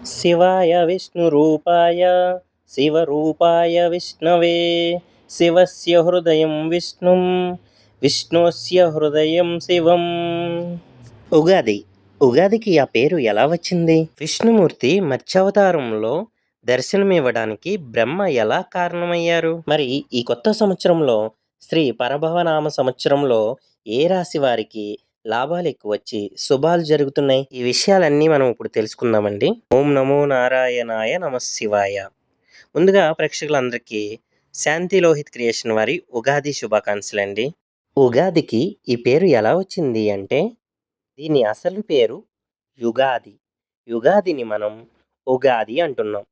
శివాయ విష్ణురూపాయ శివరూపాయ విష్ణవే శివస్య హృదయం విష్ణుం విష్ణోస్య హృదయం శివం. ఉగాది. ఉగాదికి ఆ పేరు ఎలా వచ్చింది? విష్ణుమూర్తి మత్స్యావతారంలో దర్శనమివ్వడానికి బ్రహ్మ ఎలా కారణమయ్యారు? మరి ఈ కొత్త సంవత్సరంలో శ్రీ పరభవనామ సంవత్సరంలో ఏ రాశి వారికి లాభాలు ఎక్కువ వచ్చి శుభాలు జరుగుతున్నాయి? ఈ విషయాలన్నీ మనం ఇప్పుడు తెలుసుకుందామండి. ఓం నమో నారాయణాయ నమః శివాయ. ముందుగా ప్రేక్షకులందరికీ శాంతి లోహిత్ క్రియేషన్ వారి ఉగాది శుభాకాంక్షలండి. ఉగాదికి ఈ పేరు ఎలా వచ్చింది అంటే, దీని అసలు పేరు యుగాది. యుగాదిని మనం ఉగాది అంటున్నాం.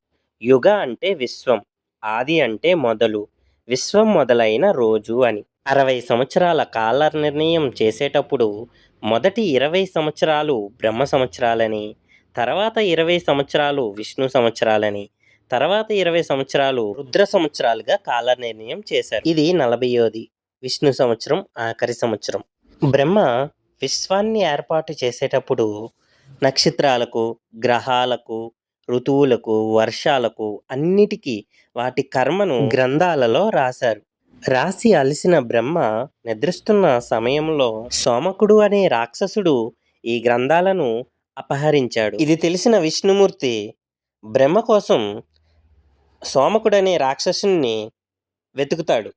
యుగ అంటే విశ్వం, ఆది అంటే మొదలు, విశ్వం మొదలైన రోజు అని. 60 సంవత్సరాల కాల నిర్ణయం చేసేటప్పుడు మొదటి 20 సంవత్సరాలు బ్రహ్మ సంవత్సరాలని, తర్వాత 20 సంవత్సరాలు విష్ణు సంవత్సరాలని, తర్వాత 20 సంవత్సరాలు రుద్ర సంవత్సరాలుగా కాల నిర్ణయం చేశారు. ఇది 40వ విష్ణు సంవత్సరం, ఆఖరి సంవత్సరం. బ్రహ్మ విశ్వాన్ని ఏర్పాటు చేసేటప్పుడు నక్షత్రాలకు, గ్రహాలకు, ఋతువులకు, వర్షాలకు అన్నిటికీ వాటి కర్మను గ్రంథాలలో రాశారు. రాసి అలసిన బ్రహ్మ నిద్రిస్తున్న సమయంలో సోమకుడు అనే రాక్షసుడు ఈ గ్రంథాలను అపహరించాడు. ఇది తెలిసిన విష్ణుమూర్తి బ్రహ్మ కోసం సోమకుడనే రాక్షసుని వెతుకుతాడు.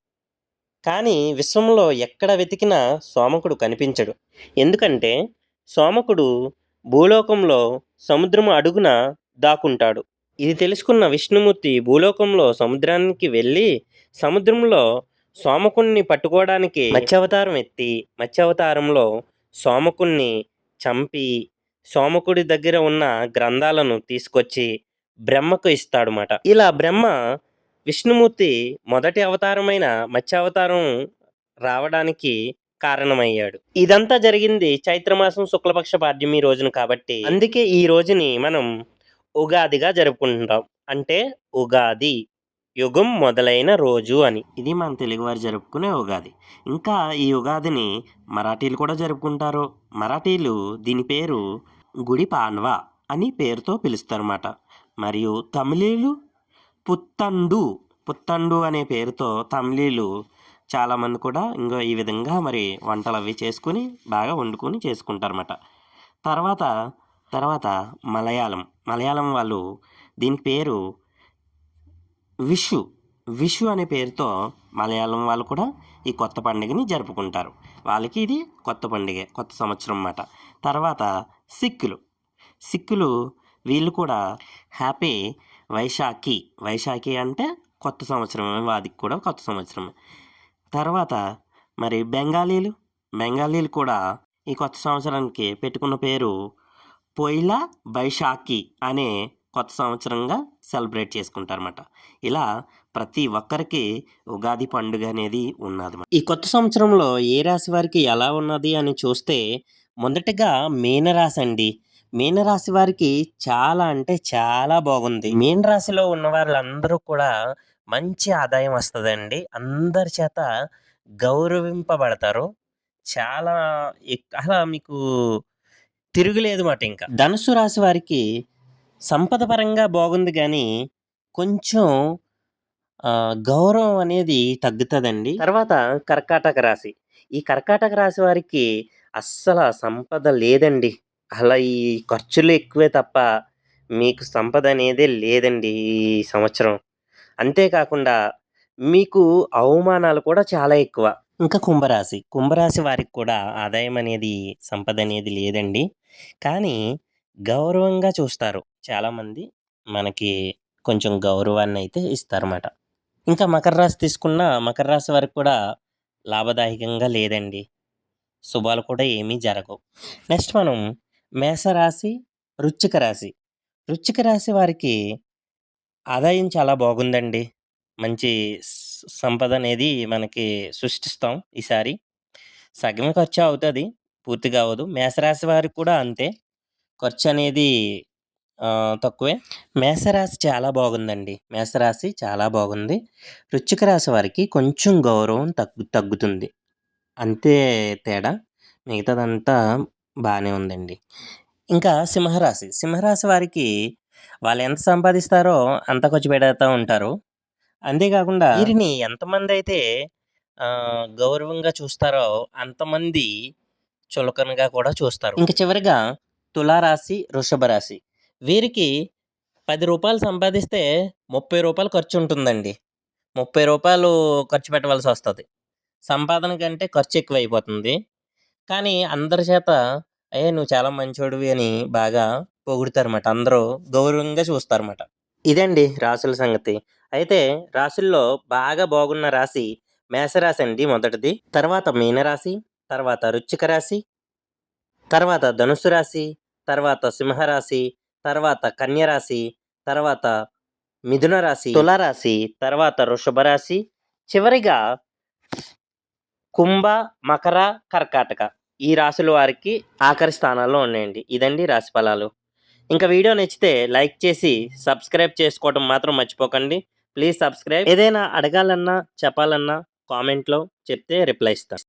కానీ విశ్వంలో ఎక్కడ వెతికినా సోమకుడు కనిపించడు. ఎందుకంటే సోమకుడు భూలోకంలో సముద్రము అడుగున దాక్కుంటాడు. ఇది తెలుసుకున్న విష్ణుమూర్తి భూలోకంలో సముద్రానికి వెళ్ళి సముద్రంలో సోమకుణ్ణి పట్టుకోవడానికి మత్స్యావతారం ఎత్తి మత్స్యావతారంలో సోమకుణ్ణి చంపి సోమకుడి దగ్గర ఉన్న గ్రంథాలను తీసుకొచ్చి బ్రహ్మకు ఇస్తాడుమాట. ఇలా బ్రహ్మ విష్ణుమూర్తి మొదటి అవతారమైన మత్స్యావతారం రావడానికి కారణమయ్యాడు. ఇదంతా జరిగింది చైత్రమాసం శుక్లపక్ష పాడ్యమి రోజున కాబట్టి అందుకే ఈ రోజుని మనం ఉగాదిగా జరుపుకుంటాం. అంటే ఉగాది యుగం మొదలైన రోజు అని. ఇది మన తెలుగువారు జరుపుకునే ఉగాది. ఇంకా ఈ ఉగాదిని మరాఠీలు కూడా జరుపుకుంటారు. మరాఠీలు దీని పేరు గుడి పాన్వా అని పేరుతో పిలుస్తారన్నమాట. మరియు తమిళీలు పుత్తండు పుత్తండు అనే పేరుతో తమిళీలు చాలామంది కూడా ఇంకా ఈ విధంగా మరి వంటలు అవి చేసుకుని బాగా వండుకొని చేసుకుంటారన్నమాట. తర్వాత మలయాళం వాళ్ళు దీని పేరు విషు అనే పేరుతో మలయాళం వాళ్ళు కూడా ఈ కొత్త పండుగని జరుపుకుంటారు. వాళ్ళకి ఇది కొత్త పండుగ, కొత్త సంవత్సరం అన్నమాట. తర్వాత సిక్కులు వీళ్ళు కూడా హ్యాపీ వైశాఖి అంటే కొత్త సంవత్సరం, వాదికి కూడా కొత్త సంవత్సరం. తర్వాత మరి బెంగాలీలు కూడా ఈ కొత్త సంవత్సరానికి పెట్టుకున్న పేరు పొయిలా బైశాఖి అనే కొత్త సంవత్సరంగా సెలబ్రేట్ చేసుకుంటారన్నమాట. ఇలా ప్రతి ఒక్కరికి ఉగాది పండుగ అనేది ఉన్నది. ఈ కొత్త సంవత్సరంలో ఏ రాశి వారికి ఎలా ఉన్నది అని చూస్తే మొదటగా మీనరాశి అండి. మీనరాశి వారికి చాలా అంటే చాలా బాగుంది. మీనరాశిలో ఉన్న వాళ్ళందరూ కూడా మంచి ఆదాయం వస్తుందండి. అందరి చేత గౌరవింపబడతారు. చాలా అలా మీకు తిరుగులేదు మాట. ఇంకా ధనుసు రాశి వారికి సంపద పరంగా బాగుంది కానీ కొంచెం గౌరవం అనేది తగ్గుతుందండి. తర్వాత ఈ కర్కాటక రాశి వారికి అస్సలు సంపద లేదండి. అలా ఈ ఖర్చులు ఎక్కువే తప్ప మీకు సంపద అనేది లేదండి ఈ సంవత్సరం. అంతేకాకుండా మీకు అవమానాలు కూడా చాలా ఎక్కువ. ఇంకా కుంభరాశి వారికి కూడా ఆదాయం అనేది, సంపద అనేది లేదండి. కానీ గౌరవంగా చూస్తారు చాలామంది. మనకి కొంచెం గౌరవాన్ని అయితే ఇస్తారన్నమాట. ఇంకా మకర రాశి వారికి కూడా లాభదాయకంగా లేదండి. శుభాలు కూడా ఏమీ జరగవు. నెక్స్ట్ మనం మేషరాశి, వృశ్చిక రాశి వారికి ఆదాయం చాలా బాగుందండి. మంచి సంపద అనేది మనకి సృష్టిస్తాం ఈసారి. సగమే ఖర్చు అవుతుంది, పూర్తిగా అవ్వదు. మేషరాశి వారికి కూడా అంతే, ఖర్చు అనేది తక్కువే. మేషరాశి చాలా బాగుందండి. చాలా బాగుంది. వృశ్చిక రాశి వారికి కొంచెం గౌరవం తగ్గుతుంది, అంతే తేడా. మిగతాదంతా బాగానే ఉందండి. ఇంకా సింహరాశి వారికి వాళ్ళు ఎంత సంపాదిస్తారో అంత ఖర్చు పెడతా ఉంటారు. అంతేకాకుండా వీరిని ఎంతమందైతే గౌరవంగా చూస్తారో అంతమంది చులకనగా కూడా చూస్తారు. ఇంక చివరిగా తులారాశి, వృషభ రాశి. వీరికి రూ. 10 సంపాదిస్తే రూ. 30 ఖర్చుంటుందండి. రూ. 30 ఖర్చు పెట్టవలసొస్తది. సంపాదన కంటే ఖర్చు ఎక్కువైపోతుంది. కానీ అందరి చేత నువ్వు చాలా మంచోడివి" అని బాగా పొగుడుతారన్నమాట. అందరూ గౌరవంగా చూస్తారన్నమాట. ఇదండి రాసుల సంగతి. అయితే రాసుల్లో బాగా బాగున్న రాశి మేషరాశి అండి మొదటిది. తర్వాత మీనరాశి, తర్వాత వృశ్చిక రాశి, తర్వాత ధనుస్సు రాశి, తర్వాత సింహరాశి, తర్వాత కన్య రాశి, తర్వాత మిథున రాశి, తులారాశి, తర్వాత వృషభ రాశి, చివరిగా కుంభ, మకర, కర్కాటక ఈ రాశుల వారికి ఆఖరి స్థానాల్లో ఉన్నాయండి. ఇదండి రాశి ఫలాలు. ఇంకా వీడియో నచ్చితే లైక్ చేసి సబ్స్క్రైబ్ చేసుకోవడం మాత్రం మర్చిపోకండి. Please subscribe. ఏదైనా అడగాలన్నా చెప్పాలన్నా కామెంట్లో చెప్తే రిప్లై ఇస్తాను.